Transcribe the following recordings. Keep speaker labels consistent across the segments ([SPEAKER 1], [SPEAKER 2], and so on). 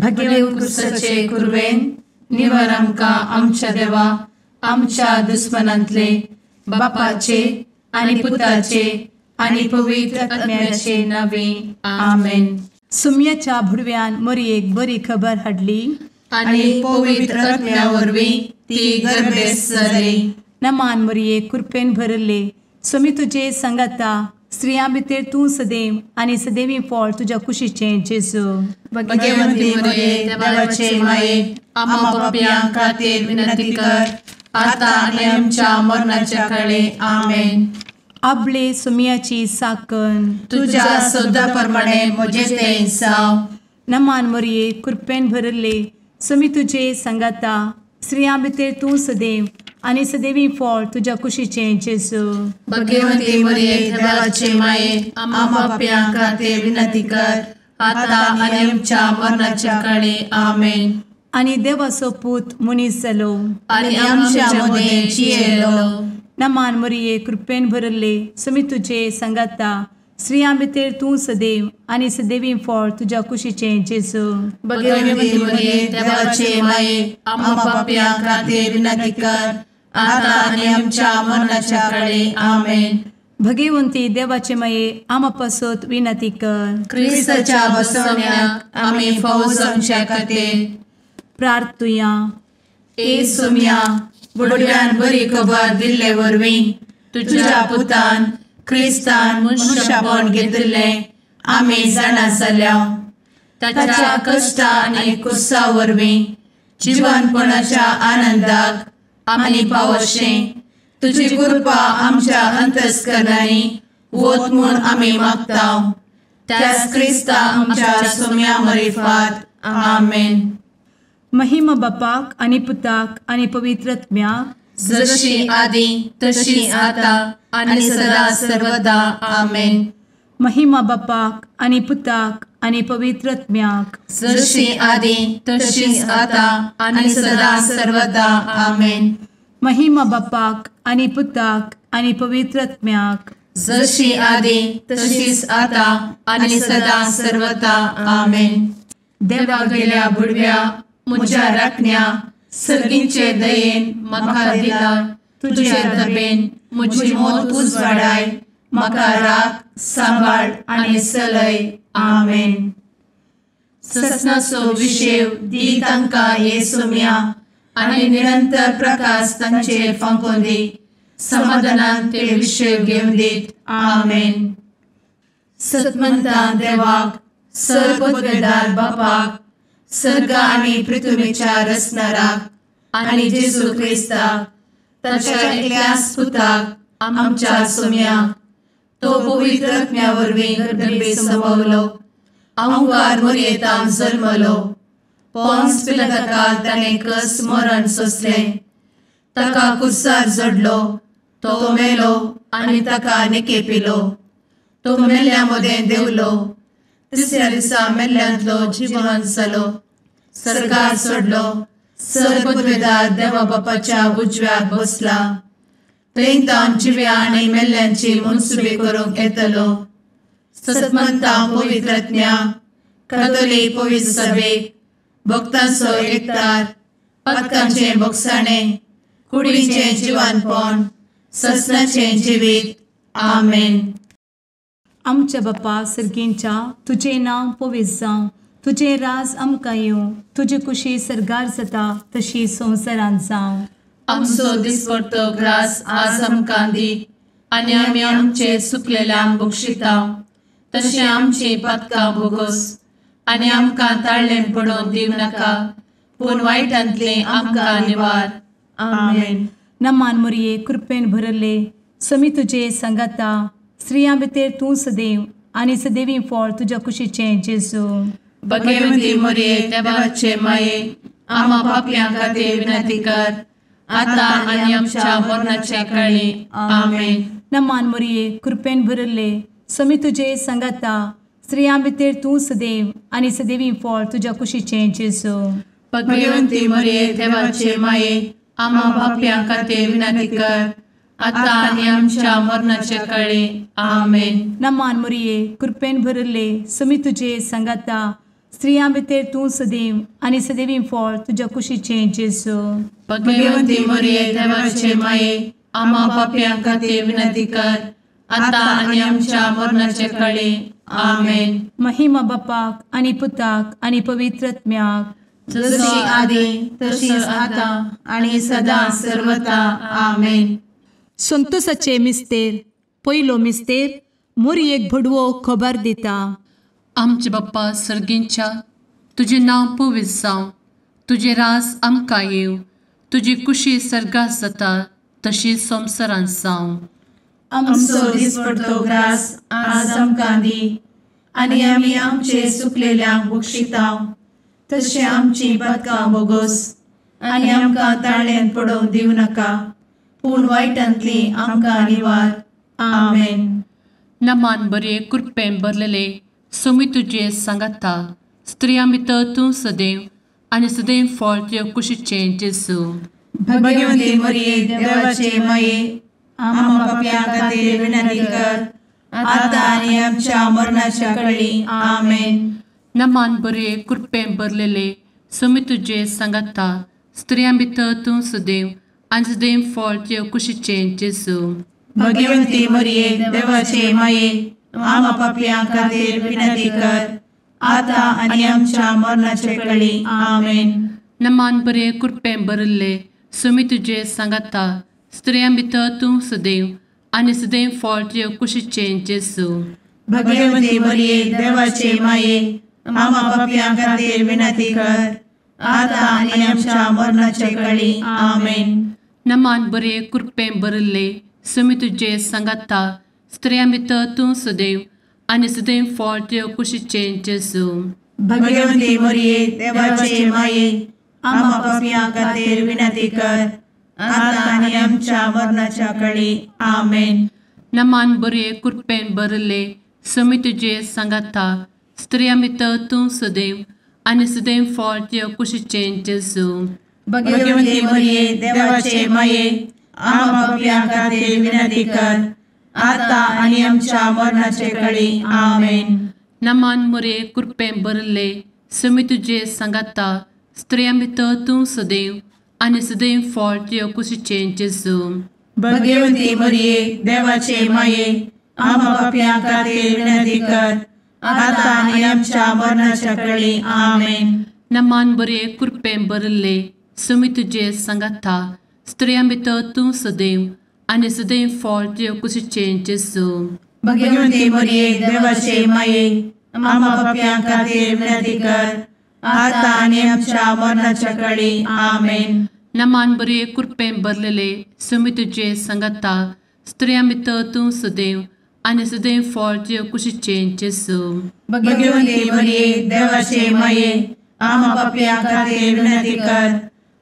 [SPEAKER 1] भगेवन कुर्साचे कुर्वेन निवार आमकां आमच्या देवा आमच्या दुस्मनांतले बापाचे आनी पुताचे आनी पवित्र आत्म्याचे नावे आमेन.
[SPEAKER 2] सुम्याच्या भुडव्यान मरयेक बरी खबर हाडली
[SPEAKER 1] आनी पवित्र आत्म्या वरवीं ती गर्भेस जाली.
[SPEAKER 2] नमान मरयेक कृपेन भरले सुमी तुजे संगता स्त्रियां भितर तूं सदैव आनी सदैवी फळ तुज्या कुशीचें जेजू.
[SPEAKER 1] भगवंती मरिये देवाचे माये आम्हा पाप्यां खातीर विनंती कर आता आनी आमच्या मरणाच्या काळी आमेन.
[SPEAKER 2] आपले सुमयाची साकन
[SPEAKER 1] तुझ्या सोदा प्रमाणे म्हजे तें जाव.
[SPEAKER 2] नमान मरये कृपेन भरले सुमी तुजे संगता स्त्रियां भितर तूं सदैव आनी सदैवी फळ तुज्या कुशीचें जेजू.
[SPEAKER 1] भगवंती मरिये देवाचे माये आम्हा पाप्यां खातीर विनंती कर आता आनी आमच्या मरणाच्या काळी आमेन.
[SPEAKER 2] आनी देवाचो पूत मनीस जालो
[SPEAKER 1] आनी आमच्या मदीं जियेलो.
[SPEAKER 2] नमान मरये कृपेन भरले सुमी तुजे संगता स्त्रियां भितर तूं सदैव आनी सदैवी फळ तुज्या कुशीचें जेजू.
[SPEAKER 1] भगवंती मरिये देवाचे माये आम्हा पाप्यां खातीर विनंती कर आता आनी आमच्या मरणाच्या काळी आमेन.
[SPEAKER 2] भगवंती देवाचे माये आमा पासत विनंती कर.
[SPEAKER 1] क्रिस्ताच्या बसवण्याक आमी फावो जावच्या खातीर
[SPEAKER 2] प्रार्थुया.
[SPEAKER 1] ए सुम्या बुडव्यान बरी खबर दिल्ले वरवीं तुज्या पुतान क्रिस्तान मनशापण घेतिल्लें आमी जाणा जाल्या. ताच्या कश्टा आनी कुर्सा वरवीं जिवनपणाच्या आनंदाक आमी पावशें तुजी कृपा आमच्या अंतस्करणांनी वत म्हूण आमी मागतांव. त्याच क्रिस्ता आमच्या सुम्या मरिफात आमेन.
[SPEAKER 2] महिमा बापाक आनी पुताक आनी पवित्र आत्म्याक
[SPEAKER 1] जशी आदी तशी आता आनी सदा सर्वदा आमेन.
[SPEAKER 2] महिमा बापाक आनी पुताक आनी पवित्र आत्म्याक
[SPEAKER 1] जशी आदी तशीच आता आनी सदा सर्वदा आमेन.
[SPEAKER 2] महिमा बापाक आनी पुताक आनी पवित्र आत्म्याक
[SPEAKER 1] जशी आदी तशीच आता आनी सदा सर्वदा आमेन. देवा गेल्या बुडव्या म्हज्या राखण्या सर्गींचे दयेन म्हाका दिला तुजे दबेन म्हजी मोत उजवाडाय म्हाका राख सांबाळ आनी चलय आमेन. ससनाचो विशेव दी तांकां हे सुम्या आनी निरंतर प्रकाश तांचेर फांकून दी. समाधानान ते विशेव घेवन दीत आमेन. सतमंता देवाक सर्वपदवेदार बापाक सर्ग आनी पृथ्वीच्या रचणाराक आनी जेजू क्रिस्ताक ताच्या एकल्याच पुताक आमच्या सुम्याक तो पवित्र आत्म्या वरवीं गर्भे संभवलो. अंगार मरयेंत जल्मलो. पोन्स पिलाताकाल ताणें कस मरण सोंसलें. ताका कुर्सार जडलो. तो मेलो आनी ताका निकेपिलो. तो मेल्ल्या मदें देंवलो. तिसऱ्या दिसा मेल्ल्यांतलो जिवंत जालो. सर्गार चडलो. सर्वपदवेदार देवा बापाच्या उजव्याक बसला. थंय जिव्या आनी मेल्ल्यांची मनसुबी करूंक येतलो. सतमंता पवित्र आत्म्या कातोलीक पवित्र सभेक भक्तांचो एकठार पातकांचें भोगसाणें कुडीचें जिवनपण ससनाचें जिवीत आमेन.
[SPEAKER 2] आमच्या बापा सर्गींच्या तुजें नांव पवित्र जावं. तुजें राज आमकां येवं. तुजी कुशी सर्गार जाता तशी संवसारांत जावं.
[SPEAKER 1] आमचो दिसपडटो ग्रास आज आमकां दी आनी आमी आमचे चुकलेल्यांक बक्षितांव. तशें आमची पातकां भोगोस आनी आमकां ताळ्ळें पडोवन दिव नाका पूण वायटांतले आमकां निवार आमेन.
[SPEAKER 2] नमान मरये कृपेन भरले समी तुजे संगता स्त्रियां भितर तूं सदैव आनी सदैवी फळ तुज्या कुशीचें जेजू.
[SPEAKER 1] भगवंती मरिये देवाचे माये आम्हा पाप्यां खातीर विनंती कर आता आनी आमच्या मरणाच्या काळी आमेन.
[SPEAKER 2] नमान मरये कृपेन भरले समी तुजे संगता स्त्रियां भितर तूं सदैव आनी सदैवी फळ तुज्या कुशीचें जेजू.
[SPEAKER 1] भगवंती मरिये देवाचे माये आम्हा पाप्यां खातीर विनंती कर आता आनी आमच्या मरणाच्या काळी आमेन.
[SPEAKER 2] नमान मरये कृपेन भरले समी तुजे संगता स्त्रियां भितर तूं सदैव आनी सदैवी फळ तुज्या कुशीचें जेजू.
[SPEAKER 1] भगवंती मरिये देवाचे माये, आम्हा पाप्यां खातीर विनंती कर, आता आनी आमच्या मरणाचे काळी. आमेन.
[SPEAKER 2] महिमा बापाक आनी पुताक आनी पवित्र आत्म्याक,
[SPEAKER 1] जशी आदी तशीच आता आणि सदा सर्वदा. आमेन.
[SPEAKER 2] संतोसाचे मिस्तेर. पयलो मिस्तेर. मोरयेक भडवो खबर दिता.
[SPEAKER 1] आमचे बाप्पा सर्गींच्या, तुझे नाव पवित्र जावं, तुझे राज आमकां येव, तुजी कुशी सर्गात जाता तशी संवसारांत जावं. आमचो दिसपडटो ग्रास आज आमकां दी, आनी आमी आमचे सुकलेल्यांक बक्षिताव, तशें आमची पातकां बोगोस आनी आमकां ताळ्यान पडोवंक दिवं नाका, पूण वायटांतली आमकां निवार. आमेन. नमान बरे कृपेन भरलेले सोमी तुजे सांगाता, स्त्रियां भितर तूं सदैव आनी सदैव फळ तुज्या कुशीचें जेजू. भगवंती मरिये देवाचे माये, आम्हा पाप्यां खातीर विनंती कर, आता आनी आमच्या मरणाच्या काळी. आमेन. नमान बरे कृपेन भरलेले सोमी तुजे सांगाता, स्त्रियां भितर तूं सदैव आनी सदैव फळ तुज्या कुशीचें जेजू. भगवंती मरिये देवाचे माये, आम्हा पाप्यां खातीर विनंती कर, आता आनी आमच्या मरणाचे काळी. आमेन. नमान बरे कृपेन भरले सोमी तुजे सांगाता, स्त्रियां भितर तूं सदैव आनी सदैव फळ तुज्या कुशीचें जेजू. भगवंती मरिये देवाचे माये, आम्हा पाप्यां खातीर विनंती कर, आता आनी आमच्या मरणाचे काळी. आमेन. नमान बरे कृपेन भरले सोमी तुजे सांगाता, स्त्रियां भितर तूं सदैव आनी सदैव फळ तुज्या कुशीचें जेजू. भगवंती मरिये देवाचे माये, आम्हा पाप्यां खातीर विनंती कर, आता आनी आमच्या मरणाच्या काळी. आमेन. नमान बरे कृपेन भरले सोमी तुजे सांगाता, स्त्रियां भितर तूं सदैव आनी सदैव फळ तुज्या कुशीचें जेजू. भगवंती मरिये देवाचे माये, आम्हा पाप्यां खातीर विनंती कर, आता आनी आमच्या मरणाचे काळी. आमेन. नमान बरे कृपेन भरले सोमी तुजे सांगाता, स्त्रियां भितर तूं सदैव आनी सदैव फळ तुज्या कुशीचें जेजू. भगवंती मरिये देवाचे माये, आम्हा पाप्यां खातीर विनंती कर, आता आनी आमच्या मरणाच्या काळी. आमेन. नमान बरे कृपेन भरले सोमी तुजे सांगाता, स्त्रियां भितर तूं सदैव आनी सदैव फळ तुज्या कुशीचें जेजू. भगवंती मरिये देवाचे माये, आम्हा पाप्यां खातीर विनंती कर, आता आनी आमच्या मरणाच्या काळी. आमेन. नमान बरे कृपेन भरलेले सोमी तुजे सांगाता, स्त्रियां भितर तूं सदैव आनी सदैव फळ तुज्या कुशीचें जेजू. भगवंती मरिये देवाचे माये, आम्हा पाप्यां खातीर विनंती कर,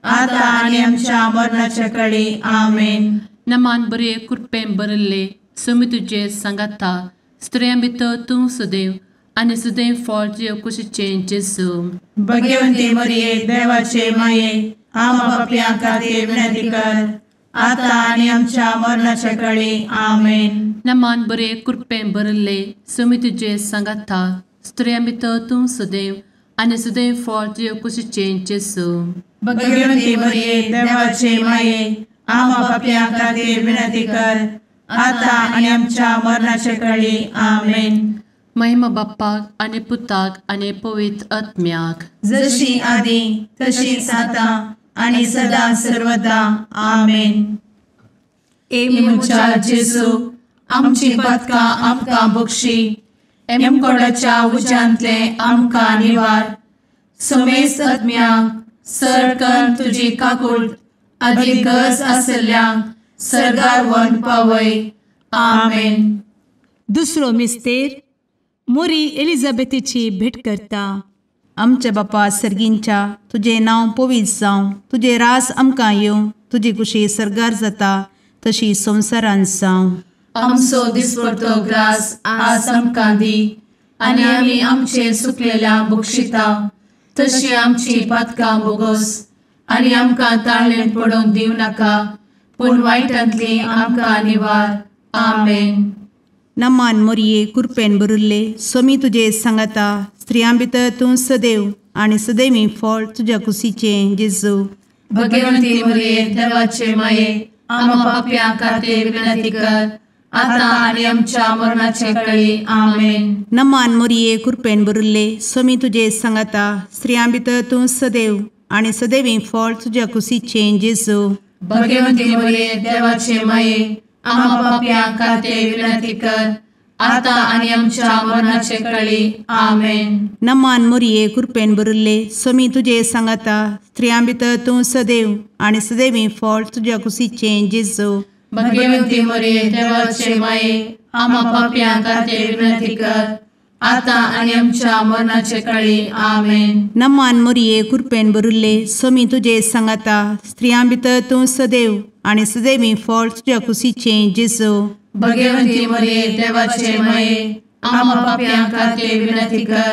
[SPEAKER 1] आता आनी आमच्या मरणाच्या काळी. आमेन. नमान बरे कृपेन भरले सोमी तुजे सांगाता, स्त्रियां भितर तूं सदैव आनी सदैव फळ तुज्या कुशीचें जेजू. भगवंती मरिये देवाचे माये, आम्हा पाप्यां खातीर विनंती कर, आता आनी आमच्या मरणाच्या काळी. आमेन. नमान बरे कृपेन भरले सोमी तुजे सांगाता, स्त्रियां भितर तूं सदैव आनी सदैव फळ तुज्या कुशीचें जेजू. भगवंती मरिये देवाचे माये, आम्हा पाप्यां खातीर विनंती कर, आता आनी आमच्या मरणाच्या काळी. आमेन. महिमा बाप्पाक आनी पुताक आनी पवित्र आत्म्याक, जशी आदी तशीच आता आनी सदा सर्वदा. आमेन.
[SPEAKER 2] मुचा
[SPEAKER 1] जेजू, आमची पातकां आमकां बक्षी, एमकोडाच्या उज्यांतले आमकां निवार. समेस्त आत्म्यांक सरकन तुजी काकूट, आदी गरज आसल्ल्यांक सर्गार व्हरून पावय. आमेन.
[SPEAKER 2] दुसरो मिस्तेर. मोरी एलिझाबेथीची भेट करता.
[SPEAKER 3] आमचे बापा सर्गींच्या, तुझे नाव पवित्र जावं, तुझे रास आमकां येवं, तुजी कुशी सर्गार जाता तशी संवसारांत जावं.
[SPEAKER 1] आमचो दिसपडटो ग्रास आज आमकां दी, आनी आमी आमचे सुकलेल्यांक बक्षिताव, तशी आमची पातकां बोगोस आनी आमकां ताळ्यान पडोवंक दिवं नाका, पूण वायटांतली आमकां निवार. आमेन.
[SPEAKER 3] नमान मोरये कृपेन भरुल्ले सोमी तुजे सांगाता, स्त्रियां भितर तूं सदैव आणि सदैवी फळ तुझ्या कुशीचें जेजू.
[SPEAKER 1] भगवंती मरिये देवाचे माये आम्हा पाप्यां खातीर विनंती कर आता आणि आमच्या मरणाचे काळी आमेन.
[SPEAKER 3] नमान मोरये कृपेन भरिल्ले स्वामी तुजे सांगाता स्त्रियां भितर तूं सदैव आणि सदैवी फळ तुझ्या कुशीचें जेजू.
[SPEAKER 1] भगवंती मरिये देवाचे माये आम्हा पाप्यां खातीर विनंती कर आता आणि आमच्या मरणाचे काळी आमेन.
[SPEAKER 3] नमान मोरये कृपेन भरिल्ले स्वामी तुजे सांगाता स्त्रियां भितर तूं सदैव आणि सदैवी फळ तुझ्या कुशीचें जेजू.
[SPEAKER 1] भगवंती मरिये देवाचे माये आम्हा पाप्यां खातीर विनंती कर आता आणि आमच्या मरणाचे काळी आमेन.
[SPEAKER 3] नमान मोरये कृपेन भरिल्ले स्वामी तुजे सांगाता स्त्रियां भितर तूं सदैव आणि सदैवी फळ तुझ्या कुशीचें जेजू.
[SPEAKER 1] भगवंती मरिये देवाचे माये आम्हा पाप्यां खातीर विनंती कर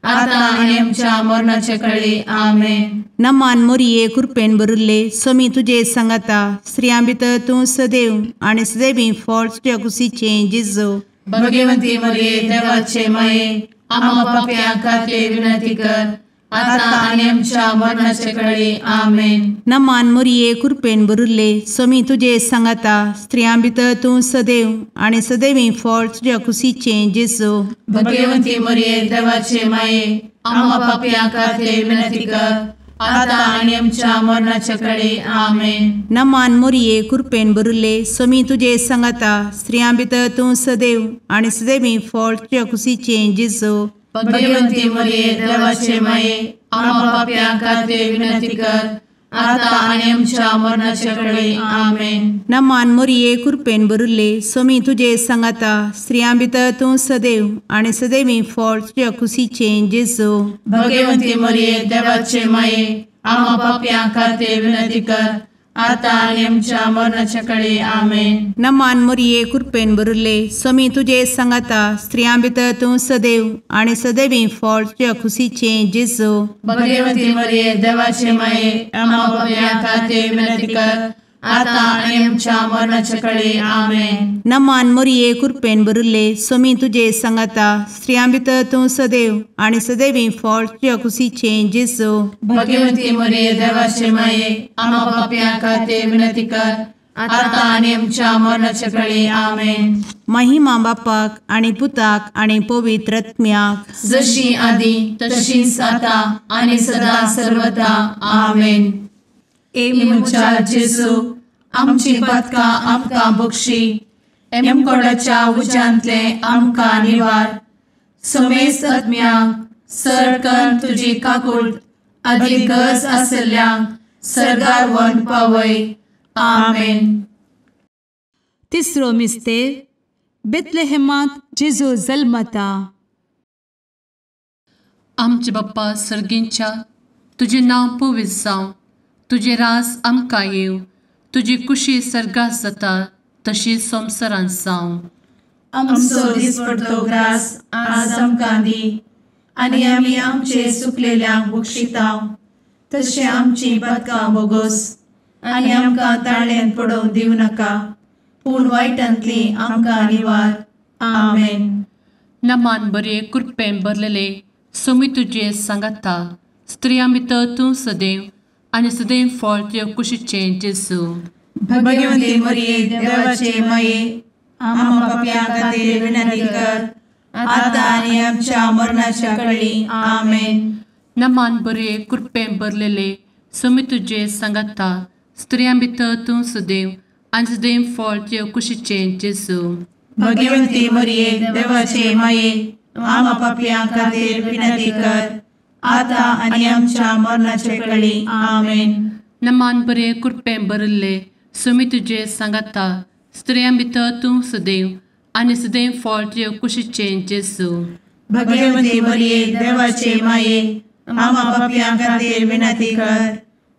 [SPEAKER 1] आता आणि आमच्या मरणाचे काळी आमेन.
[SPEAKER 3] नमान मोरये कृपेन भरिल्ले स्वामी तुजे सांगाता स्त्रियां भितर तूं सदैव आणि सदैवी फळ तुझ्या कुशीचें जेजू.
[SPEAKER 1] भगवंती मरिये देवाचे माये आम्हा पाप्यां खातीर विनंती कर आता आणि आमच्या मरणाचे काळी आमेन.
[SPEAKER 3] नमान मोरये कृपेन भरिल्ले स्वामी तुजे सांगाता स्त्रियां भितर तूं सदैव आणि सदैवी फळ तुझ्या कुशीचें जेजू.
[SPEAKER 1] भगवंती मरिये देवाचे माये आम्हा पाप्यां खातीर विनंती कर आता आणि आमच्या मरणाचे काळी आमेन.
[SPEAKER 3] नमान मोरये कृपेन भरिल्ले स्वामी तुजे सांगाता स्त्रियां भितर तूं सदैव आणि सदैवी फळ तुझ्या कुशीचें जेजू.
[SPEAKER 1] भगवंती मरिये देवाचे माये आम्हा पाप्यां खातीर विनंती कर आता आणि आमच्या मरणाचे काळी आमेन.
[SPEAKER 3] नमान मोरये कृपेन भरिल्ले स्वामी तुजे सांगाता स्त्रियां भितर तूं सदैव आणि सदैवी फळ तुझ्या कुशीचें जेजू.
[SPEAKER 1] भगवंती मरिये देवाचे माये आम्हा पाप्यां खातीर विनंती कर आता आणि आमच्या मरणाच्या काळी आमेन.
[SPEAKER 3] नमान मोरये कृपेन भरिल्ले स्वामी तुजे सांगाता स्त्रियां भितर तूं सदैव आणि सदैवी फळ तुझ्या कुशीचें जेजू.
[SPEAKER 1] भगवंती मरिये देवाचे माये आम्हा पाप्यां खातीर विनंती कर आता आणि आमच्या मरणाच्या काळी आमेन.
[SPEAKER 3] नमान मोरये कृपेन भरिल्ले स्वामी तुजे सांगाता स्त्रियां भितर तूं सदैव आणि सदैवी फळ तुझ्या कुशीचें जेजू.
[SPEAKER 1] भगवंती मरिये देवाचे माये आम्हा पाप्यां खातीर विनंती कर आता आणि आमच्या मरणाच्या काळी आमेन.
[SPEAKER 3] महिमा बापाक आणि पुताक आणि पवित्र आत्म्याक
[SPEAKER 1] जशी आधी तशीच आता आणि सदा सर्वदा आमेन. एमच्या जेजू आमची पदकां आमकां बक्षी एमकोडाच्या उज्यांतले आमकां निवार. समेस्त आत्म्यांक सरकन तुजी काकूट अधिक गरज आसल्ल्यांक सरगार व्हरून पावय. आमेन.
[SPEAKER 2] तिसरो मिस्तेर बेतलेहेमांत जेजू जल्मता.
[SPEAKER 1] आमचे बाप्पा सर्गींच्या तुजें नांव पवित्र जावं तुजें रास आमकां येव तुजी कुशी सर्गास जाता तशी संवसारांत जावं. आमचो दिसपडटो ग्रास आज आमकां दी आनी आमी आमचे सुकलेल्यांक बक्षितांव तशें आमची पदकां बोगोस आनी आमकां ताळ्यान पडोवंक दिवं नाका पूण वायटांतली आमकां निवार. आमेन. नमान बरे कृपेन भरलेले सोमी तुजे सांगाता स्त्रियां भितर तूं सदैव आनी सदैव फळ तुज्या कुशीचें जेजू. भगवंती मरिये देवाचे माये आम्हा पाप्यां खातीर विनंती कर आता आनी आमच्या मरणाच्या काळी आमेन. नमान बरे कृपेन भरलेले सोमी तुजे सांगाता स्त्रियां भितर तूं सदैव आनी सदैव फळ तुज्या कुशीचें जेजू. भगवंती मरिये देवाचे माये आम्हा पाप्यां खातीर विनंती कर आता आनी आमच्या मरणाचे काळी आमेन. नमान बरे कृपेन भरले सोमी तुजे सांगाता स्त्रियां भितर तूं सदैव आनी सदैव फळ तुज्या कुशीचें जेजू. भगवंती मरिये देवाचे माये आम्हा पाप्यां खातीर विनंती कर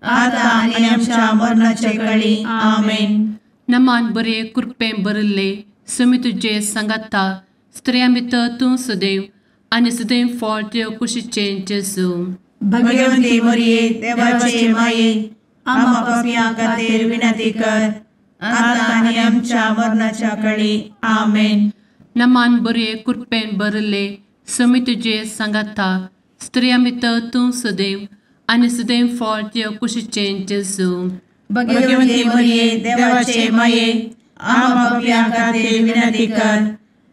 [SPEAKER 1] आता आनी आमच्या मरणाचे काळी आमेन. नमान बरे कृपेन भरले सोमी तुजे सांगाता स्त्रियां भितर तूं सदैव आनी सदैव फळ तुज्या कुशीचें जेजू. भगवंती मरिये देवाचे माये आम्हा पाप्यां खातीर विनंती कर आता आनी आमच्या मरणाच्या काळी आमेन. नमान बरे कृपेन भरले सुमी तुजे सांगाता स्त्रियां भितर तूं सदैव आनी सदैव फळ तुज्या कुशीचें जेजू
[SPEAKER 4] भगवंती मरिये देवाचे माये आम्हा पापियां खातीर विनंती कर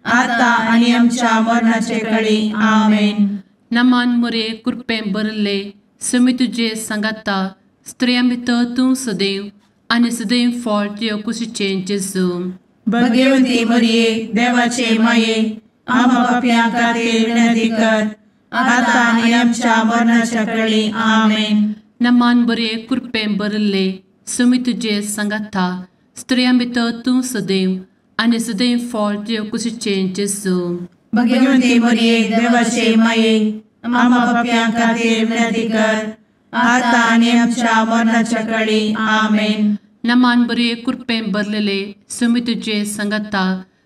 [SPEAKER 4] आता आनी आमच्या मरणाचे काळी आमेन.
[SPEAKER 1] नमान मोरे कृपें भरले सुमी तुजे सांगाता स्त्रियां भितर तूं सदैव आनी सदैव फळ तुज्या कुशीचें जेजू
[SPEAKER 4] भगवंती मरिये देवाचे माये आम्हा पापियां खातीर विनंती कर आता आनी आमच्या मरणाच्या काळी आमेन.
[SPEAKER 1] नमान बरे कृपें भरले सुमी तुजे सांगाता स्त्रियां भितर तूं सदैव आनी सदैव फळ तुज्या कुशीचें जेजू
[SPEAKER 4] भगवंती मरिये देवाचे माये आम्हा पापियां खातीर विनंती कर आता आनी आमच्या मरणाच्या काळी आमेन.
[SPEAKER 1] नमान बरे कृपें भरलेले सुमी तुजे सांगाता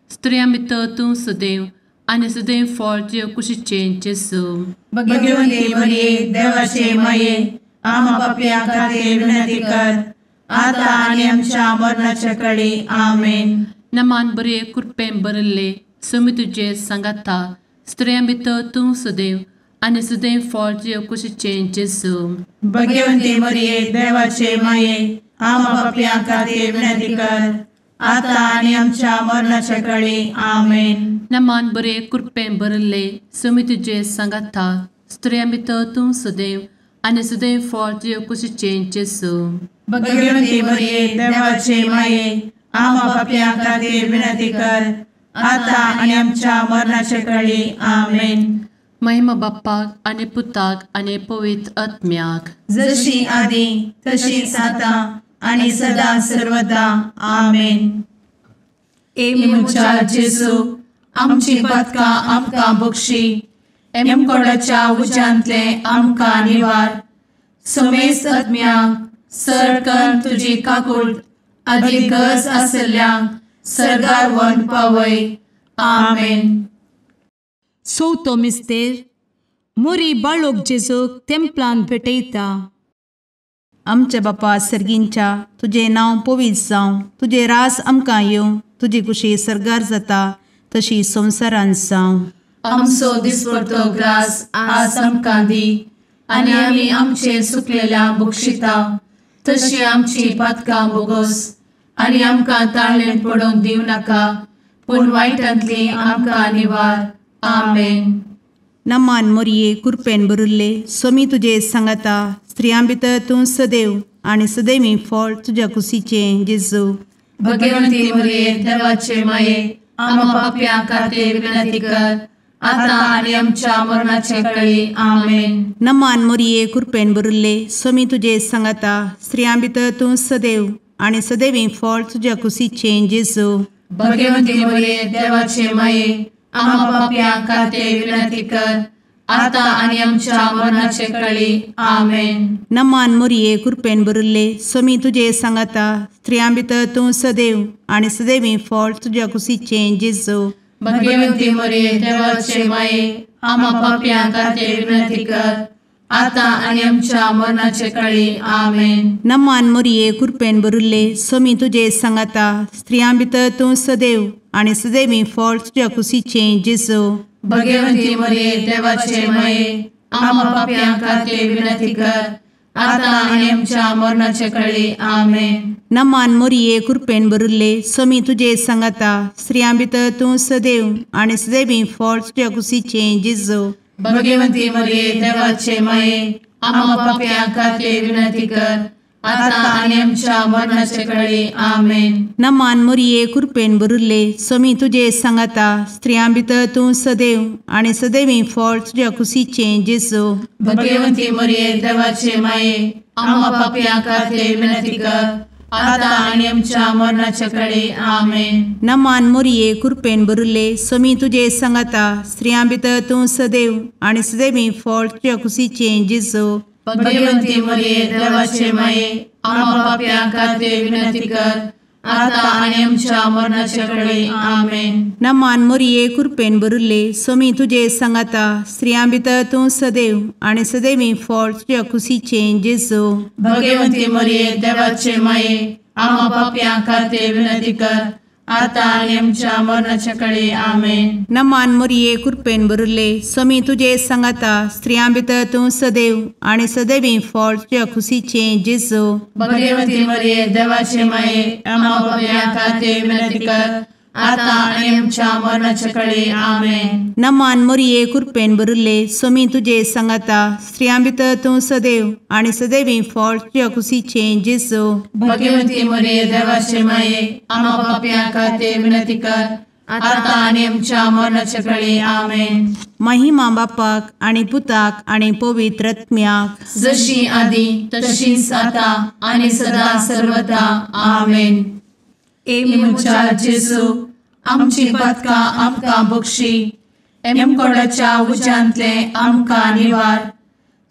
[SPEAKER 1] स्त्रियां भितर तूं सदैव आनी सदैव फळ तुज्या कुशीचें जेजू
[SPEAKER 4] भगवंती मरिये देवाचे माये आम्हा पापियां खातीर विनंती कर आता आनी आमच्या मरणाच्या काळी आमेन.
[SPEAKER 1] नमान बरे कृपें भरले सुमी तुजे सांगाता स्त्रियां भितर तूं सदैव आनी सदैव फळ तुज्या कुशीचें जेजू
[SPEAKER 4] भगवंती मरिये देवाचे माये आम्हा पापियां खातीर विनंती कर आता आनी आमच्या मरणाच्या काळी आमेन.
[SPEAKER 1] नमान बरे कृपें भरले सुमी तुजे सांगाता स्त्रियां भितर तूं सदैव आनी सदैव फळ तुज्या कुशीचें जेजू
[SPEAKER 4] भगवंती मरिये देवाचे माये आम्हा पापियां खातीर विनंती कर आता आनी आमच्या मरणाच्या काळी आमेन.
[SPEAKER 1] महिमा बाप्पाक आनी पुताक आनी पवित्र आत्म्याक
[SPEAKER 4] जशी आदी तशीच आता आनी सदा सर्वदा आमेन.
[SPEAKER 2] मुचा जेजू आमची पदकां आमकां बक्षी एमकोडाच्या उज्यांतले आमकां निवार समेस्त आत्म्यांक सरकन तुजी काकूट अधिक गरज आसल्यांक सरगार वन पावय. आमेन. चवथो मिस्तेर मोरी बाळोक जेजूक तेंपलांत भेटयता.
[SPEAKER 3] आमचे बापा सर्गींच्या तुझे नांव पवित्र जावं, तुझे रास आमकां येवं, तुजी कुशी सरगार जाता तशी संवसारांत जावं.
[SPEAKER 2] आमचो दिसपडटो ग्रास आज आमकां दी आनी आमी आमचे सुकलेल्यांक बक्षिता तशी आमची पातकां बोगोस आनी आमकां ताळ्ळेंत पडोवंक दिवं नाका पूण वायटांतली आमकां निवार. आमेन.
[SPEAKER 3] नमान मोरये कृपेन भरिल्ले सोमी तुजे सांगाता स्त्रियां भितर तूं सदैव आनी सदैवी फळ तुज्या कुशीचें जेजू.
[SPEAKER 2] भगवंती मरिये देवाचे माये आमकां पाप्यां खातीर विनंती कर आता आनी आमच्या मरणाचे काळी. आमेन.
[SPEAKER 3] नमान मोरये कृपेन भरिल्ले सोमी तुजे सांगाता स्त्रियां भितर तूं सदैव आनी सदैवी फळ तुज्या कुशीचें जेजू.
[SPEAKER 2] भगवंती मरिये देवाचे माये आमकां पाप्यां खातीर विनंती कर आता आनी आमच्या मरणाचे काळी. आमेन.
[SPEAKER 3] नमान मोरये कृपेन भरिल्ले सोमी तुजे सांगाता स्त्रियां भितर तूं सदैव आनी सदैवी फळ तुज्या कुशीचें जेजू.
[SPEAKER 2] भगवंती मरिये देवाचे माये आमकां पाप्यां खातीर विनंती कर आता आनी आमच्या मरणाचे काळी. आमेन.
[SPEAKER 3] नमान मोरये कृपेन भरिल्ले सोमी तुजे सांगाता स्त्रियां भितर तूं सदैव आनी सदैवी फळ तुज्या कुशीचें जेजू.
[SPEAKER 2] भगवंती मरिये देवाचे माये आमकां पाप्यां खातीर विनंती कर आता आनी आमच्या मरणाचे काळी. आमेन.
[SPEAKER 3] नमान मोरये कृपेन भरिल्ले सोमी तुजे सांगाता स्त्रियां भितर तूं सदैव आनी सदैवी फळ तुज्या कुशीचें जेजू.
[SPEAKER 2] भगवंती मरिये देवाचे माये आमकां पाप्यां खातीर विनंती कर आता आनी आमच्या मरणाचे काळी. आमेन.
[SPEAKER 3] नमान मोरये कृपेन भरिल्ले सोमी तुजे सांगाता स्त्रियां भितर तूं सदैव आनी सदैवी फळ तुज्या कुशीचें जेजू.
[SPEAKER 2] भगवंती मरिये देवाचे माये आमकां पाप्यां खातीर विनंती कर आता आनी आमच्या मरणाचे काळी. आमेन.
[SPEAKER 3] नमान मोरये कृपेन भरिल्ले सोमी तुजे सांगाता स्त्रियां भितर तूं सदैव आनी सदैवी फळ तुज्या कुशीचें जेजू.
[SPEAKER 2] भगवंती मरिये देवाचे माये आमकां पाप्यां खातीर विनंती कर आता आनी आमच्या मरणाचे काळी. आमेन.
[SPEAKER 3] नमान मोरये कृपेन भरिल्ले सोमी तुजे सांगाता स्त्रियां भितर तूं सदैव आनी सदैवी फळ तुज्या कुशीचें जेजू.
[SPEAKER 2] भगवंती मरिये देवाचे माये आमकां पाप्यां खातीर विनंती कर
[SPEAKER 4] आता आणि आमच्या मरणाच्या काळी आमेन.
[SPEAKER 3] नमान मोरये कृपेन बरुले स्वामी तुझे सांगाता स्त्रियां भितर तूं सदैव आणि सदैवी फळ तुझ्या खुशीचे जेजू.
[SPEAKER 4] भगवती मरिये देवाचे माये आम्हा पापियां खातीर विनंती कर, आता आणि आमच्या मरणाच्या काळी आमेन.
[SPEAKER 3] नमान मोरये कृपेन बरुले स्वामी तुझे सांगाता स्त्रियां भितर तूं सदैव आणि सदैवी फळ तुझ्या खुशीचे जेजू.
[SPEAKER 4] भगवती मरिये देवाचे माये आम्हा पापियां खातीर विनंती कर, आता आणि आमच्या मरणाच्या काळी आमेन.
[SPEAKER 3] महिमा बापाक आणि पुताक आणि पवित्र आत्म्याक
[SPEAKER 4] जशी आधी तशीच आता आणि सदा सर्वदा आमेन. एमुच्या जेजू आमची पदकां आमकां बक्षी, एमकोडाच्या उज्यांतले आमकां निवार.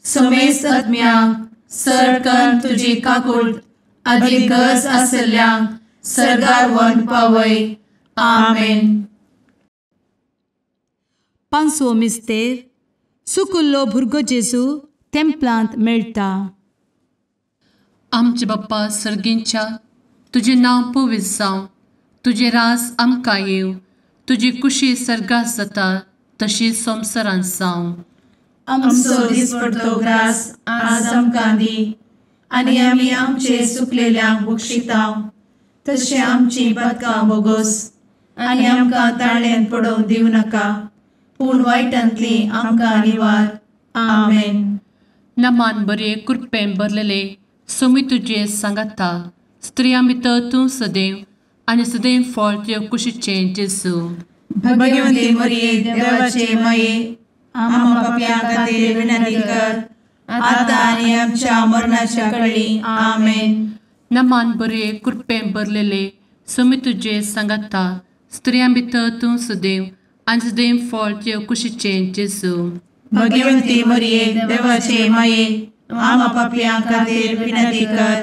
[SPEAKER 4] समेस्त आत्म्यांक सरकन तुजी काकूट अधिक गरज आसल्ल्यांक सर्गार व्हरून पावय. आमेन.
[SPEAKER 2] पांचवो मिस्तेर सुकुल्लो भुरगो जेजू तेंपलांत मेळटा.
[SPEAKER 1] आमचे बाप्पा सर्गींच्या तुझे नांव पवित्र जावं, तुझे रास आमकां येव, तुजी कुशी सर्गास जाता तशी संवसारांत जावं.
[SPEAKER 4] आमचो दिसपडटो ग्रास आज आमकां दी, आनी आमी आमचे सुकलेल्यांक बक्षितांव. तशें आमची पदकां बोगोस आनी आमकां ताळ्यान पडोवंक दिवं नाका, पूण वायटांतली आमकां निवार. आमेन.
[SPEAKER 1] नमान बरे कृपेन भरलेले स्वामी तुझे सांगाता स्त्रियां भितर तूं सदैव आणि सदैव फळ तुझ्या कुशीचे जेजू.
[SPEAKER 4] भगवती मरिये देवाचे माये आम्हा पापियां खातीर विनंती कर, आता आनी आमच्या मरणाच्या काळी आमेन.
[SPEAKER 1] नमान बरे कृपेन भरलेले स्वामी तुझे सांगाता स्त्रियां भितर तूं सदैव आणि सदैव फळ तुझ्या कुशीचे जेजू.
[SPEAKER 4] भगवती मरिये देवाचे माये आम्हा पापियां खातीर विनंती कर,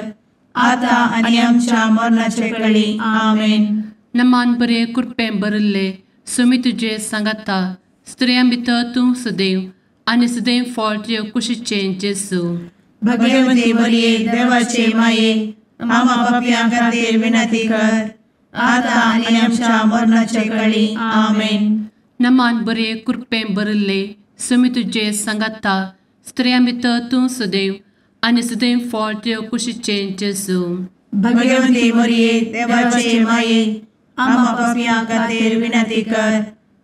[SPEAKER 4] आता आनी आमच्या मरणाच्या काळी आमेन.
[SPEAKER 1] नमान बरे कृपेन भरले स्वामी तुझे सांगाता स्त्रियां भितर तूं सदैव आणि सदैव फळ तुझ्या कुशीचे जेजू.
[SPEAKER 4] भगवती मरिये देवाचे माये आम्हा पापियां खातीर विनंती कर, आता आनी आमच्या मरणाच्या काळी आमेन.
[SPEAKER 1] नमान बरे कृपेन भरले स्वामी तुझे सांगाता स्त्रियां भितर तूं सदैव आणि सदैव फळ तुझ्या कुशीचे जेजू.
[SPEAKER 4] भगवती मरिये देवाचे माये आम्हा पापियां खातीर विनंती कर,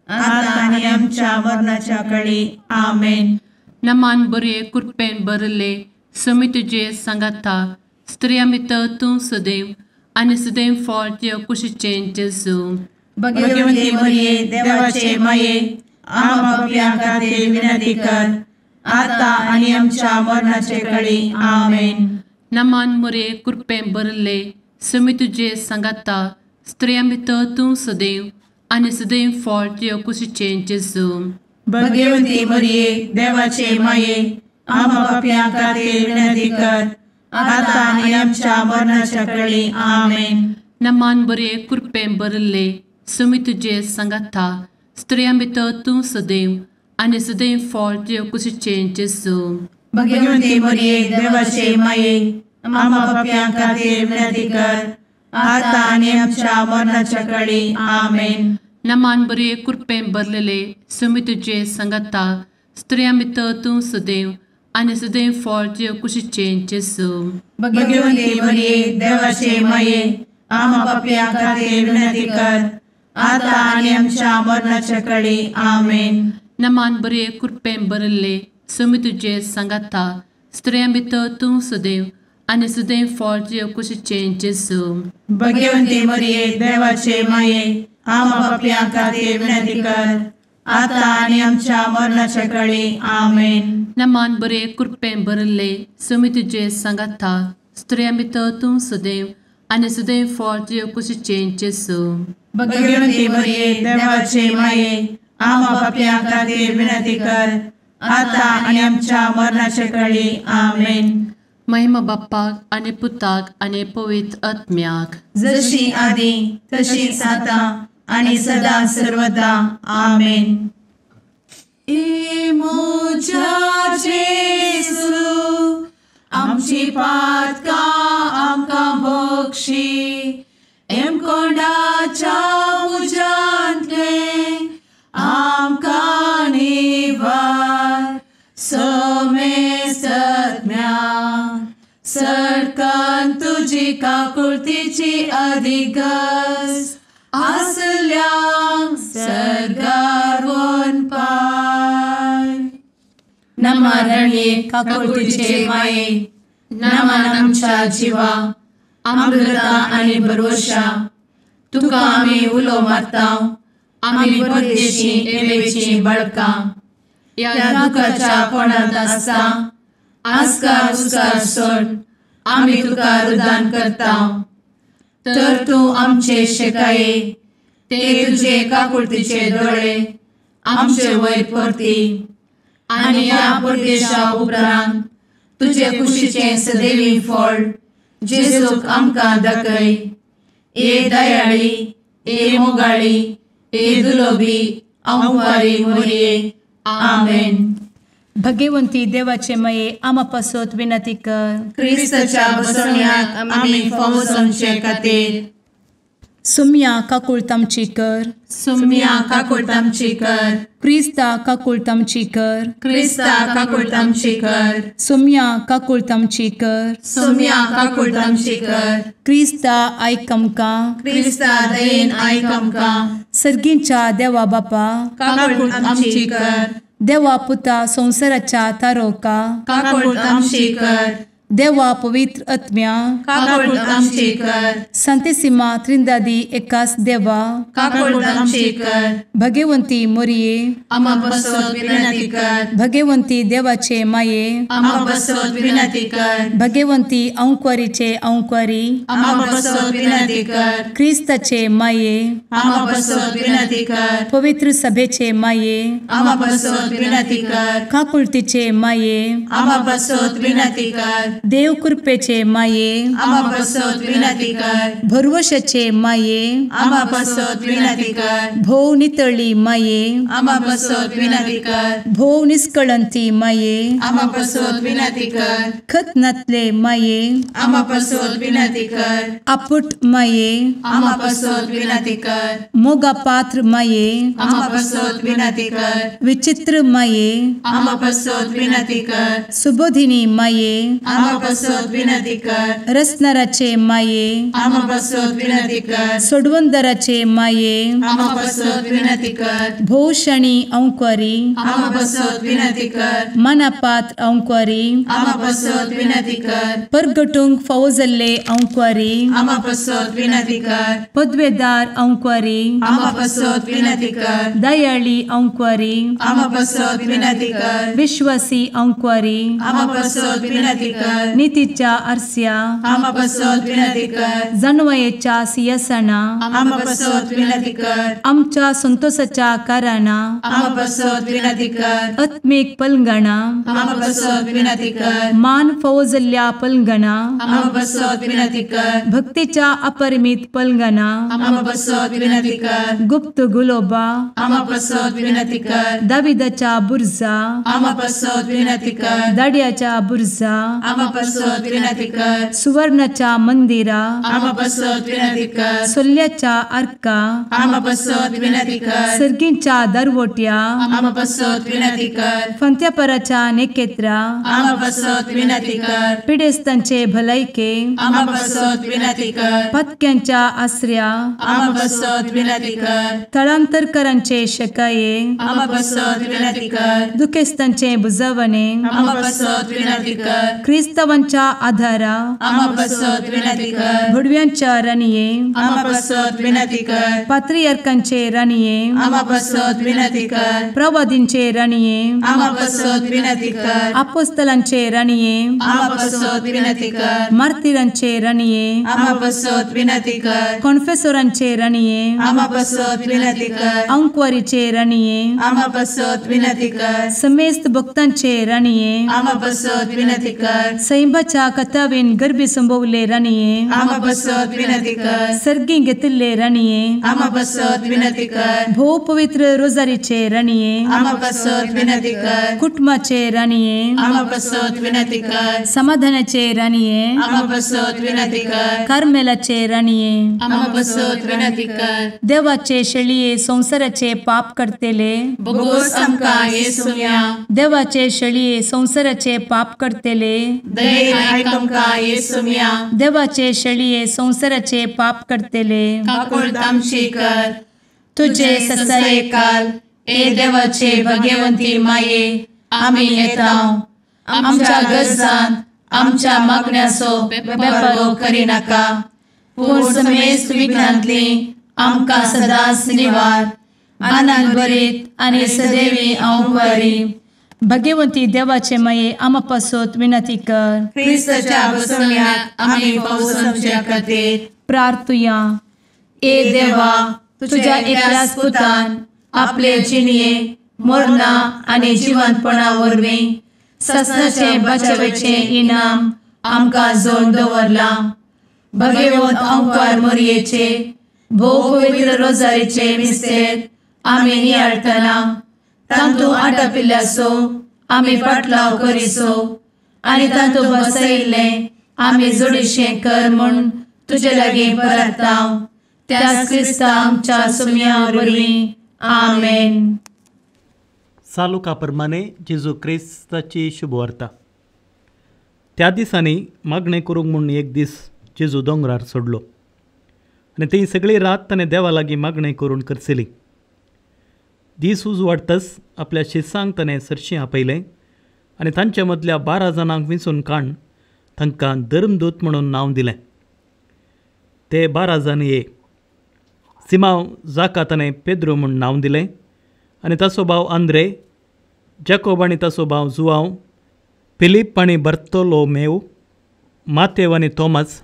[SPEAKER 4] आता आनी आमच्या मरणाच्या काळी आमेन.
[SPEAKER 1] नमान बरे कृपेन भरले स्वामी तुझे सांगाता स्त्रियां भितर तूं सदैव आणि सदैव फळ तुझ्या कुशीचे जेजू.
[SPEAKER 4] भगवती मरिये देवाचे माये आम्हा पापियां खातीर विनंती कर, आता आनी आमच्या मरणाच्या काळी आमेन.
[SPEAKER 1] नमान बरे कृपेन भरले स्वामी तुझे सांगाता स्त्रियां भितर तूं सदैव आणि सदैव फळ तुझ्या कुशीचे जेजू.
[SPEAKER 4] भगवती मरिये देवाचे माये आम्हा पापियां खातीर विनंती कर, आता आनी आमच्या मरणाच्या काळी आमेन.
[SPEAKER 1] नमान बरे कृपेन भरले स्वामी तुझे सांगाता स्त्रियां भितर तूं सदैव आणि सदैव फळ तुझ्या कुशीचे जेजू.
[SPEAKER 4] भगवती मरिये देवाचे माये आम्हा पापियां खातीर विनंती कर, आता आनी आमच्या मरणाच्या काळी आमेन.
[SPEAKER 1] नमान बरे कृपेन भरलेले स्वामी तुझे सांगाता स्त्रियां भितर तूं सदैव आणि सदैव फळ तुझ्या कुशीचे जेजू.
[SPEAKER 4] भगवती मरिये देवाचे माये आम्हा पापियां खातीर विनंती कर, आता आनी आमच्या मरणाच्या काळी आमेन.
[SPEAKER 1] नमान बरे कृपेन भरले स्वामी तुझे सांगाता स्त्रियां भितर तूं सदैव आणि सदैव फळ तुझ्या कुशीचे जेजू.
[SPEAKER 4] भगवती मरिये देवाचे माये आम्हा पापियां खातीर विनंती कर, आता आनी आमच्या मरणाच्या काळी आमेन.
[SPEAKER 1] नमान बरे कृपेन भरले स्वामी तुझे सांगाता स्त्रियां भितर तूं सदैव आणि सदैव फळ तुझ्या कुशीचे जेजू.
[SPEAKER 4] भगवती मरिये देवाचे माये आम्हा पापियां खातीर विनंती कर, आता आनी आमच्या मरणाच्या काळी आमेन.
[SPEAKER 1] महिमा बाप्पाक आणि पुताक आणि पवित्र आत्म्याक
[SPEAKER 4] जशी आधी तशीच आता आणि सदा सर्वदा आमेन. मोजा जेसू आमची पातकां आमकां बक्षी, एम कोंडाच्या
[SPEAKER 2] काकुळतीची अधिगस आसल्या सरगार वन पाय नमारणे काकुळतीचे माये नमान आमच्या जीवा अमृता आणि भरोशा तुका आम्ही उलो मारता आम्ही परदेशी येवेची बळका या दुःखाच्या कोणात असता आस्कार उस्कार सोड आम्ही तुका रुदान करता तर तू आमचे शेकाये ते तुझे काकुळतीचे डोळे आमचे वयर परती आणि या परदेशा उपरांत तुझे कुशीचे सदैवी फळ जेजूक आमकां दाखय ए दयाळी ए मोगाळी ए दुलोबी अंवारी मोरये आमेन.
[SPEAKER 4] भगवंती देवाचे मये आमापासोत विनंती कर.
[SPEAKER 2] क्रिस्ताच्या बसवण्याक आम्ही फावो समचे खातीर
[SPEAKER 4] सुम्या काकुळतामची कर.
[SPEAKER 2] सुम्या काकुळतामची कर.
[SPEAKER 4] क्रिस्ता काकुळतामची कर.
[SPEAKER 2] क्रिस्ता काकुळतामची कर.
[SPEAKER 4] सुम्या काकुळतामची कर.
[SPEAKER 2] सुम्या काकुळतामची कर.
[SPEAKER 4] क्रिस्ता आयक आमकां.
[SPEAKER 2] क्रिस्ता दयेन आयक आमकां.
[SPEAKER 4] सर्गींच्या देवा बापा
[SPEAKER 2] काकुळतामची कर.
[SPEAKER 4] देवा पुता संसाराच्या तारोका
[SPEAKER 2] काकुळतामची कर.
[SPEAKER 4] देवा पवित्र आत्म्या
[SPEAKER 2] काकुळतामची कर.
[SPEAKER 4] सांतेसिमा त्रिंदादी एकाच देवा
[SPEAKER 2] काकुळतामची कर.
[SPEAKER 4] भगवंती मोरये
[SPEAKER 2] आमा बसोत विनंती कर.
[SPEAKER 4] भगवंती देवाचे माये
[SPEAKER 2] आमा बसोत विनंती कर.
[SPEAKER 4] भगवंती अंक्वारीचे अंक्वारी
[SPEAKER 2] आमा बसोत विनंती कर.
[SPEAKER 4] ख्रिस्ताचे माये
[SPEAKER 2] आमा बसोत विनंती कर.
[SPEAKER 4] पवित्र सभेचे माये
[SPEAKER 2] आमा बसोत विनंती कर.
[SPEAKER 4] काकुळतीचे माये
[SPEAKER 2] आमा बसोत विनंती कर.
[SPEAKER 4] देव कृपेचे माये
[SPEAKER 2] आमा बसोत विनंती कर.
[SPEAKER 4] भरवशाचे माये
[SPEAKER 2] आमा बसोत विनंती कर.
[SPEAKER 4] भोव नितळी माये
[SPEAKER 2] आमा बसोत विनंती कर.
[SPEAKER 4] भोव निष्कळंती माये
[SPEAKER 2] आमा बसोत विनंती कर.
[SPEAKER 4] खतनातले माये
[SPEAKER 2] आमा बसोत विनंती कर.
[SPEAKER 4] आपुट माये
[SPEAKER 2] आमा बसोत विनंती कर.
[SPEAKER 4] मोगा पात्र माये
[SPEAKER 2] आमा बसोत विनंती कर.
[SPEAKER 4] विचित्र माये
[SPEAKER 2] आमा बसोत विनंती कर.
[SPEAKER 4] सुबोधिनी माये
[SPEAKER 2] आमा बसोत विनंती कर.
[SPEAKER 4] रसनाराचे माये
[SPEAKER 2] आमा बसोत विनंती कर.
[SPEAKER 4] सोडवंदराचे माये
[SPEAKER 2] आमा बसोत विनंती कर.
[SPEAKER 4] भोवशणी अंक्वारी
[SPEAKER 2] आमा बसोत विनंती कर.
[SPEAKER 4] मनापात्र अंक्वारी
[SPEAKER 2] आमा बसोत विनंती कर.
[SPEAKER 4] परगटूंक फावो जाल्ले अंक्वारी
[SPEAKER 2] आमा बसोत विनंती कर.
[SPEAKER 4] पदवेदार अंक्वारी
[SPEAKER 2] आमा बसोत विनंती कर.
[SPEAKER 4] दयाळी अंक्वारी
[SPEAKER 2] आमा बसोत विनंती कर.
[SPEAKER 4] विश्वासी अंक्वारी
[SPEAKER 2] आमा बसोत विनंती कर.
[SPEAKER 4] नीतीच्या आरस्या
[SPEAKER 2] आमा बसोत विनंती कर.
[SPEAKER 4] जाणवायेच्या सिंहासना
[SPEAKER 2] आमा बसोत विनंती कर.
[SPEAKER 4] आमच्या संतोषाच्या कारणा
[SPEAKER 2] आमा बसोत विनंती कर.
[SPEAKER 4] आत्मिक पलंगणा
[SPEAKER 2] आमा बसोत विनंती कर.
[SPEAKER 4] मान फावो जाल्ल्या पलंगणा
[SPEAKER 2] आमा बसोत विनंती कर.
[SPEAKER 4] भक्तीच्या अपरिमित पलंगणा
[SPEAKER 2] आमा बसोत विनंती कर.
[SPEAKER 4] गुप्त गुलोबा
[SPEAKER 2] आमा बसोत विनंती कर.
[SPEAKER 4] दाविदाच्या बुर्जा
[SPEAKER 2] आमा बसोत विनंती कर.
[SPEAKER 4] दाड्याच्या बुर्जा
[SPEAKER 2] आमा बसोत विनंती कर.
[SPEAKER 4] सुवर्णाच्या मंदिरा
[SPEAKER 2] आमा बसोत विनंती कर.
[SPEAKER 4] सोल्ल्याच्या अर्का
[SPEAKER 2] आमा बसोत विनंती कर.
[SPEAKER 4] सर्गींच्या दरवोट्या
[SPEAKER 2] आमा बसोत विनंती कर.
[SPEAKER 4] फंत्यापराच्या नेकेत्रा
[SPEAKER 2] आमा बसोत विनंती कर.
[SPEAKER 4] पिडेस्तांचे भलायके
[SPEAKER 2] आमा बसोत विनंती कर.
[SPEAKER 4] पत्क्यांच्या आसऱ्या
[SPEAKER 2] आमा बसोत विनंती कर.
[SPEAKER 4] तळांतरकरांचे शेकाये
[SPEAKER 2] आमा बसोत विनंती कर.
[SPEAKER 4] दुखेस्तांचे बुजावणे
[SPEAKER 2] आमा बसोत विनंती कर.
[SPEAKER 4] ख्रिस्तवांच्या आधारा
[SPEAKER 2] आमा बसोत विनंती कर.
[SPEAKER 4] भडव्यांच्या राणये
[SPEAKER 2] आमा बसोत विनंती कर.
[SPEAKER 4] पात्रियार्कांचे राणये
[SPEAKER 2] आमा बसोत विनंती कर.
[SPEAKER 4] प्रवादींचे राणये
[SPEAKER 2] आमा बसोत विनंती कर.
[SPEAKER 4] आपोस्तलांचे राणये
[SPEAKER 2] आमा बसोत विनंती कर.
[SPEAKER 4] मार्तिरांचे राणये
[SPEAKER 2] आमा बसोत विनंती कर.
[SPEAKER 4] कॉन्फेसोरांचे राणये
[SPEAKER 2] आमा बसोत विनंती कर.
[SPEAKER 4] अंक्वारीचे राणये
[SPEAKER 2] आमा बसोत विनंती कर.
[SPEAKER 4] समेस्त भक्तांचे राणये
[SPEAKER 2] आमा बसोत विनंती कर.
[SPEAKER 4] सैंबाच्या कथावेन गर्भी संभवले राणये
[SPEAKER 2] आमा बसोत विनंती कर.
[SPEAKER 4] सर्गी घेतले राणये
[SPEAKER 2] आमा बसोत विनंती कर.
[SPEAKER 4] भोव पवित्र रोजारीचे राणये
[SPEAKER 2] आमा बसोत विनंती कर.
[SPEAKER 4] कुटुंबाचे राणये
[SPEAKER 2] आमा बसोत विनंती कर.
[SPEAKER 4] समाधानाचे राणये
[SPEAKER 2] आमा बसोत विनंती कर.
[SPEAKER 4] कार्मेलाचे राणये
[SPEAKER 2] आमा बसोत विनंती कर.
[SPEAKER 4] देवाचे शेळये संसाराचे पाप करतेले
[SPEAKER 2] बोगोस आमकां येसूया.
[SPEAKER 4] देवाचे शेळये संसाराचे पाप करतेले दये आयक आमकां येसू मिया
[SPEAKER 2] देवाचे शेळये संवसाराचे पाप करतेले
[SPEAKER 4] काकूळट आमची कर
[SPEAKER 2] तुझे ससाये काल
[SPEAKER 4] ए देवाचे भगवंती माये आमी येताव आमच्या गरजांत आमच्या मागण्याचो बेपारो करी नाका पूण समेस्त विघ्नांतली आमकां सदांच निवार आनंद बरीत आनी सदैवी आंवकारी
[SPEAKER 2] भगवंती देवाचे माये आमा पासत विनंती कर
[SPEAKER 4] क्रिस्ताच्या बसवण्यात आमी पावसाच्या खातीर
[SPEAKER 2] प्रार्थुया
[SPEAKER 4] ए देवा तुझ्या एकल्याच पुतान आपले जिणये मरणा आनी जिवंतपणा वरवीं ससनाचे बचावेचे इनाम आमकां जोड दवरला भगवंत आंवकार मोरयेचे भोव पवित्र रोजारीचे मिस्तेर आमी नियाळटना तांतू आटापिल्ल्याचो आमी पाटलाव करिसो आनी तांतू बसयिल्ले आमी जोडीशें कर म्हूण तुजे लागीं परतांव त्याच क्रिस्ता आमच्या सुम्या वरवीं आमेन.
[SPEAKER 5] सालुका प्रमाणे जेजू क्रिस्ताची शुभवार्ता. त्या दिसांनी मागणें करूंक म्हूण एक दीस जेजू दोंगरार सोडलो आनी ती सगळी रात ताणें देवा लागीं मागणें करून करचली. दीस उजवाडटच आपल्या शिसांक ताणें सरशी आपयलें आनी तांच्या मदल्या 12 जाणांक विंचून काण तांकां धर्मदूत म्हणून नांव दिलें. ते 12 जाण हे सिमांव जाका ताणें पेद्रो म्हूण नांव दिलें आनी ताचो भाव आंद्रे, जॅकोब आनी ताचो भाव जुआंव, फिलीप आनी बर्तोलोमेव, मातेव आनी तोमास,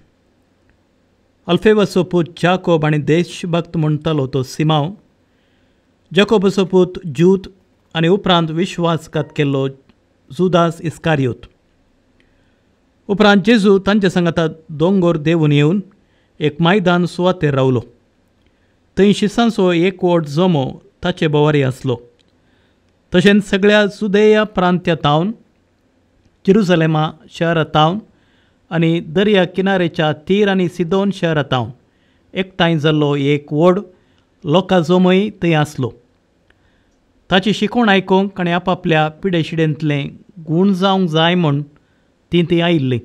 [SPEAKER 5] अल्फेवाचो पूत जाकोब आनी देशभक्त म्हणटालो तो सिमांव, जॅकोबाचो पूत जूद आनी उपरांत विश्वासघात केल्लो जुदास इस्कारियोत. उपरांत जेजू तांच्या सांगाता दोंगर देंवून येवन एक मैदान सुवातेर रावलो. थंय शिसांचो एक व्हड जमो ताचे बोवारी आसलो. तशेंच सगळ्या जुदेया प्रांत्यांतावन, जेरुसलेमा शहरांतावन आनी दर्या किनारेच्या तीर आनी सिदोन शहरांतावन एकठांय जाल्लो एक व्हड लोकां जमोय थंय आसलो. ताची शिकोवण आयकूंक आनी आपापल्या पिडेशिडेंतलें गूण जावंक जाय म्हूण तीं थंय आयिल्लीं.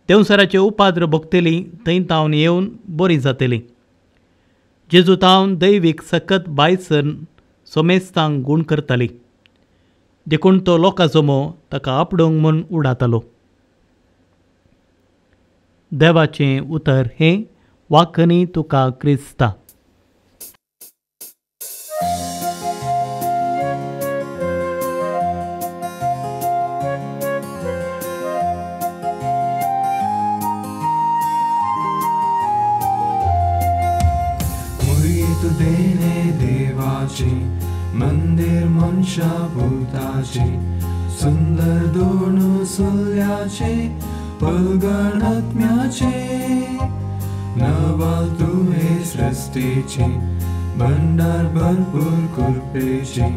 [SPEAKER 5] देंवसराचे उपाद्र भोगतेलीं थंय तावन येवन बरीं जातलीं. जेजू तावन दैवीक सकत बायसर सोमेस्तांक गूण करताली. देखून तो लोकां जमो ताका आपडूंक म्हूण उडातालो. देवाचें उतर हें वाखनी तुका क्रिस्ता.
[SPEAKER 6] देणे देवाची मंदिर मनशा भूताची सुंदर दोन सुल्याचे पलगणात्म्याचे नवाल तुहे सृष्टीची भंडार भरपूर कृपेची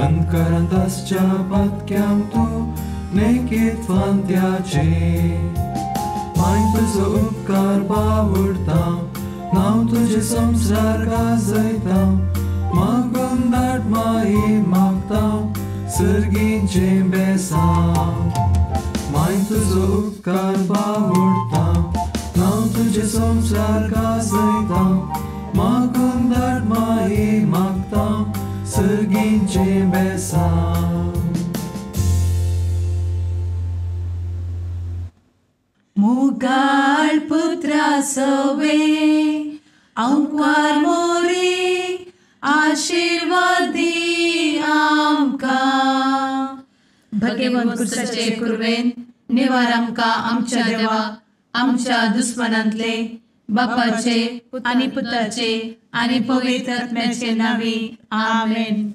[SPEAKER 6] अंतकारांतच्या पत्क्याम तू नेकीत फांत्याचे माय तुझो उपकार बावडता नाव तुझे संसार गाजयता मागून दाट माये मागता सर्गीचे बेसांव माय तुझो उपकार बावडता नाव तुझे संसार गाजयता मागून दाट माये मागता सर्गीचे बेसांव.
[SPEAKER 4] मुगाळ पुत्रा सवे अंकवार मोरी आशीर्वाद दी आमकां. भगवंत क्रिस्ताचे कुरवेन निवार आमकां आमच्या देवा आमच्या दुस्मनांतले बापाचे आनी पुताचे आनी पवित्र आत्म्याचे नावी आमेन.